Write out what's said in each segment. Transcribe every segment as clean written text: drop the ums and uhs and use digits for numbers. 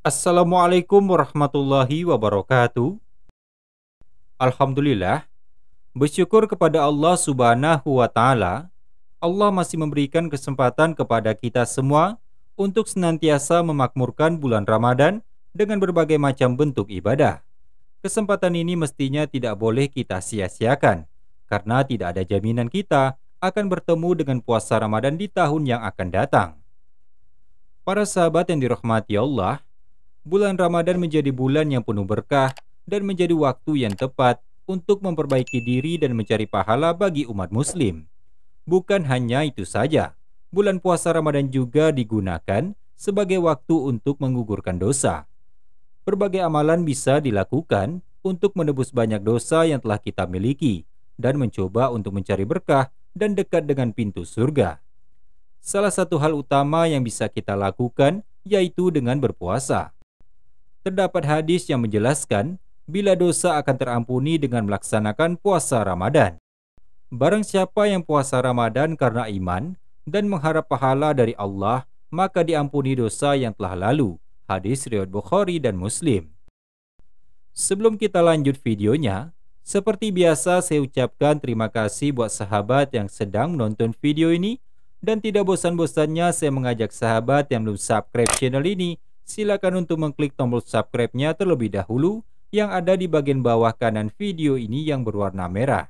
Assalamualaikum warahmatullahi wabarakatuh. Alhamdulillah, bersyukur kepada Allah Subhanahu wa Ta'ala. Allah masih memberikan kesempatan kepada kita semua untuk senantiasa memakmurkan bulan Ramadan dengan berbagai macam bentuk ibadah. Kesempatan ini mestinya tidak boleh kita sia-siakan, karena tidak ada jaminan kita akan bertemu dengan puasa Ramadan di tahun yang akan datang. Para sahabat yang dirahmati Allah, bulan Ramadan menjadi bulan yang penuh berkah dan menjadi waktu yang tepat untuk memperbaiki diri dan mencari pahala bagi umat muslim. Bukan hanya itu saja, bulan puasa Ramadan juga digunakan sebagai waktu untuk menggugurkan dosa. Berbagai amalan bisa dilakukan untuk menebus banyak dosa yang telah kita miliki dan mencoba untuk mencari berkah dan dekat dengan pintu surga. Salah satu hal utama yang bisa kita lakukan yaitu dengan berpuasa. Terdapat hadis yang menjelaskan bila dosa akan terampuni dengan melaksanakan puasa Ramadan. Barang siapa yang puasa Ramadan karena iman dan mengharap pahala dari Allah, maka diampuni dosa yang telah lalu. Hadis riwayat Bukhari dan Muslim. Sebelum kita lanjut videonya, seperti biasa saya ucapkan terima kasih buat sahabat yang sedang menonton video ini, dan tidak bosan-bosannya saya mengajak sahabat yang belum subscribe channel ini, silakan untuk mengklik tombol subscribe-nya terlebih dahulu yang ada di bagian bawah kanan video ini yang berwarna merah.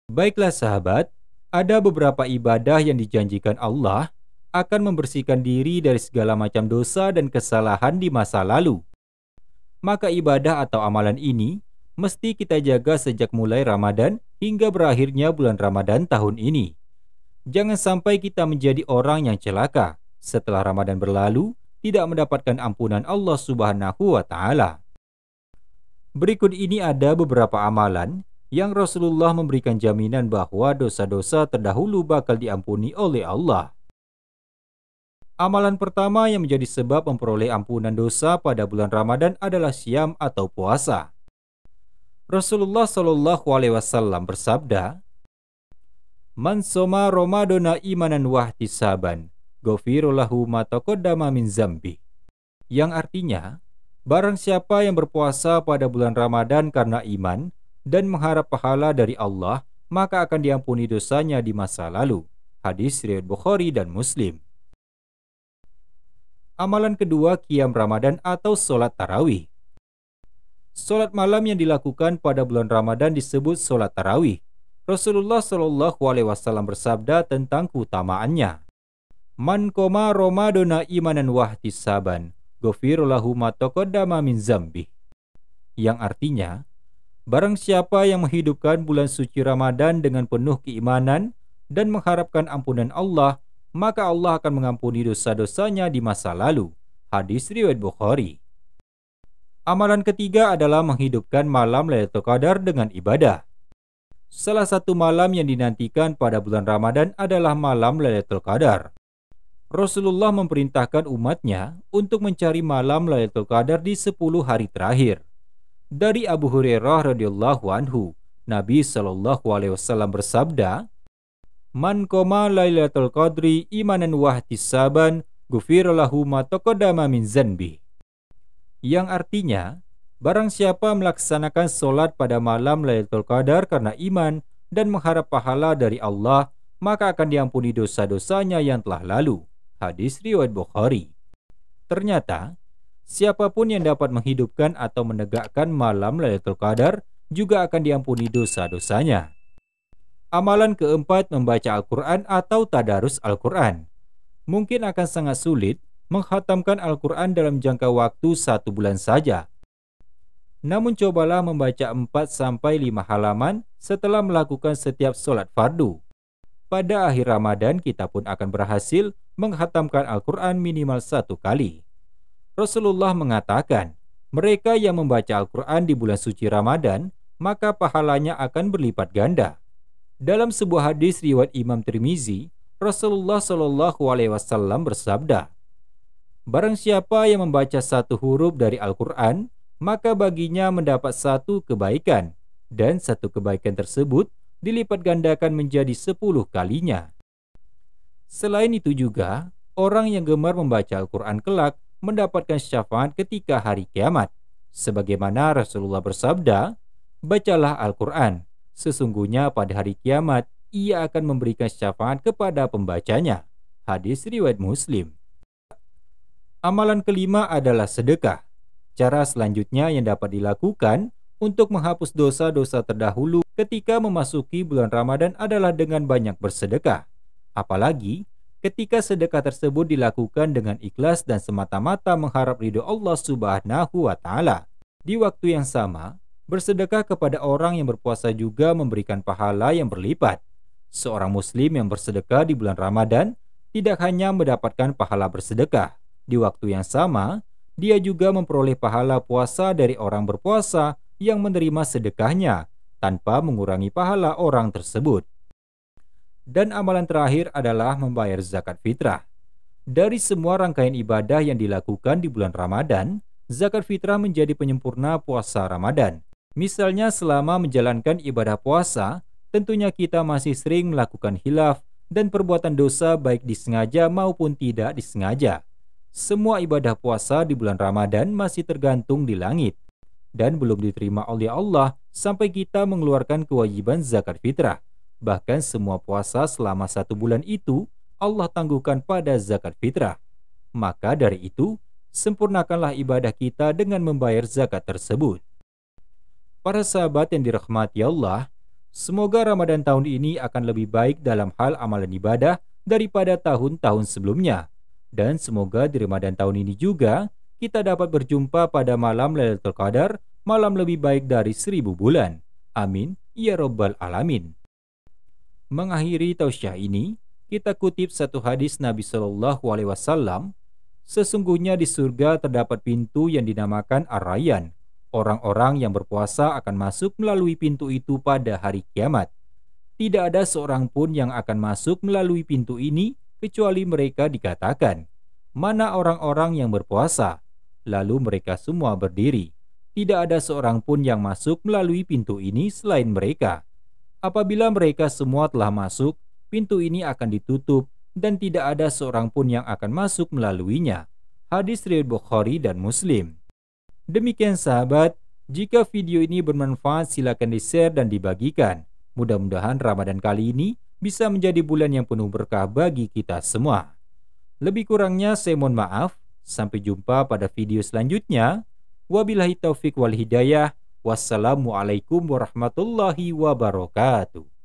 Baiklah sahabat, ada beberapa ibadah yang dijanjikan Allah akan membersihkan diri dari segala macam dosa dan kesalahan di masa lalu. Maka ibadah atau amalan ini mesti kita jaga sejak mulai Ramadan hingga berakhirnya bulan Ramadan tahun ini. Jangan sampai kita menjadi orang yang celaka setelah Ramadan berlalu tidak mendapatkan ampunan Allah Subhanahu wa Ta'ala. Berikut ini ada beberapa amalan yang Rasulullah memberikan jaminan bahwa dosa-dosa terdahulu bakal diampuni oleh Allah. Amalan pertama yang menjadi sebab memperoleh ampunan dosa pada bulan Ramadan adalah syam atau puasa. Rasulullah Shallallahu Alaihi Wasallam bersabda, "Man soma Ramadana imanan wahtisaban, ghufira lahu ma taqaddama min zambi." Yang artinya, barang siapa yang berpuasa pada bulan Ramadan karena iman dan mengharap pahala dari Allah, maka akan diampuni dosanya di masa lalu. Hadis riwayat Bukhari dan Muslim. Amalan kedua, qiyam Ramadan atau sholat tarawih. Sholat malam yang dilakukan pada bulan Ramadan disebut sholat tarawih. Rasulullah Shallallahu Alaihi Wasallam bersabda tentang keutamaannya. Man qoma Ramadana imanan wahtisaban, ghufira lahu ma taqaddama min zambi. Yang artinya, barang siapa yang menghidupkan bulan suci Ramadan dengan penuh keimanan dan mengharapkan ampunan Allah, maka Allah akan mengampuni dosa-dosanya di masa lalu. Hadis riwayat Bukhari. Amalan ketiga adalah menghidupkan malam Lailatul Qadar dengan ibadah. Salah satu malam yang dinantikan pada bulan Ramadan adalah malam Lailatul Qadar. Rasulullah memerintahkan umatnya untuk mencari malam Lailatul Qadar di 10 hari terakhir. Dari Abu Hurairah radhiyallahu anhu, Nabi Shallallahu Alaihi Wasallam bersabda, "Man qoma Lailatul Qadri imanan wahtisaban, ghufira lahu ma taqaddama min zanbi." Yang artinya, barang siapa melaksanakan solat pada malam Lailatul Qadar karena iman dan mengharap pahala dari Allah, maka akan diampuni dosa-dosanya yang telah lalu. Hadis riwayat Bukhari. Ternyata, siapapun yang dapat menghidupkan atau menegakkan malam Lailatul Qadar juga akan diampuni dosa-dosanya. Amalan keempat, membaca Al-Quran atau tadarus Al-Quran. Mungkin akan sangat sulit menghatamkan Al-Quran dalam jangka waktu 1 bulan saja. Namun cobalah membaca 4-5 halaman setelah melakukan setiap sholat fardu. Pada akhir Ramadan kita pun akan berhasil menghatamkan Al-Quran minimal 1 kali. Rasulullah mengatakan, mereka yang membaca Al-Quran di bulan suci Ramadan, maka pahalanya akan berlipat ganda. Dalam sebuah hadis riwayat Imam Tirmizi, Rasulullah Shallallahu Alaihi Wasallam bersabda, barang siapa yang membaca 1 huruf dari Al-Quran, maka baginya mendapat 1 kebaikan, dan 1 kebaikan tersebut dilipat gandakan menjadi 10 kalinya. Selain itu juga, orang yang gemar membaca Al-Quran kelak mendapatkan syafaat ketika hari kiamat. Sebagaimana Rasulullah bersabda, "Bacalah Al-Quran, sesungguhnya pada hari kiamat ia akan memberikan syafaat kepada pembacanya." Hadis riwayat Muslim. Amalan kelima adalah sedekah. Cara selanjutnya yang dapat dilakukan untuk menghapus dosa-dosa terdahulu ketika memasuki bulan Ramadan adalah dengan banyak bersedekah. Apalagi ketika sedekah tersebut dilakukan dengan ikhlas dan semata-mata mengharap ridho Allah Subhanahu wa Ta'ala. Di waktu yang sama, bersedekah kepada orang yang berpuasa juga memberikan pahala yang berlipat. Seorang muslim yang bersedekah di bulan Ramadan tidak hanya mendapatkan pahala bersedekah, di waktu yang sama dia juga memperoleh pahala puasa dari orang berpuasa yang menerima sedekahnya tanpa mengurangi pahala orang tersebut. Dan amalan terakhir adalah membayar zakat fitrah. Dari semua rangkaian ibadah yang dilakukan di bulan Ramadan, zakat fitrah menjadi penyempurna puasa Ramadan. Misalnya selama menjalankan ibadah puasa, tentunya kita masih sering melakukan khilaf dan perbuatan dosa baik disengaja maupun tidak disengaja. Semua ibadah puasa di bulan Ramadan masih tergantung di langit dan belum diterima oleh Allah sampai kita mengeluarkan kewajiban zakat fitrah. Bahkan semua puasa selama 1 bulan itu Allah tangguhkan pada zakat fitrah. Maka dari itu, sempurnakanlah ibadah kita dengan membayar zakat tersebut. Para sahabat yang dirahmati Allah, semoga Ramadan tahun ini akan lebih baik dalam hal amalan ibadah daripada tahun-tahun sebelumnya. Dan semoga di Ramadan tahun ini juga kita dapat berjumpa pada malam Lailatul Qadar, malam lebih baik dari 1000 bulan. Amin ya rabbal alamin. Mengakhiri tausiah ini, kita kutip satu hadis Nabi Shallallahu Alaihi Wasallam. Sesungguhnya di surga terdapat pintu yang dinamakan Ar-Rayyan. Orang-orang yang berpuasa akan masuk melalui pintu itu pada hari kiamat. Tidak ada seorang pun yang akan masuk melalui pintu ini kecuali mereka dikatakan, "Mana orang-orang yang berpuasa?" Lalu mereka semua berdiri. Tidak ada seorang pun yang masuk melalui pintu ini selain mereka. Apabila mereka semua telah masuk, pintu ini akan ditutup dan tidak ada seorang pun yang akan masuk melaluinya. Hadis riwayat Bukhari dan Muslim. Demikian sahabat, jika video ini bermanfaat silakan di-share dan dibagikan. Mudah-mudahan Ramadan kali ini bisa menjadi bulan yang penuh berkah bagi kita semua. Lebih kurangnya saya mohon maaf. Sampai jumpa pada video selanjutnya. Wabillahi taufik wal hidayah. Wassalamualaikum warahmatullahi wabarakatuh.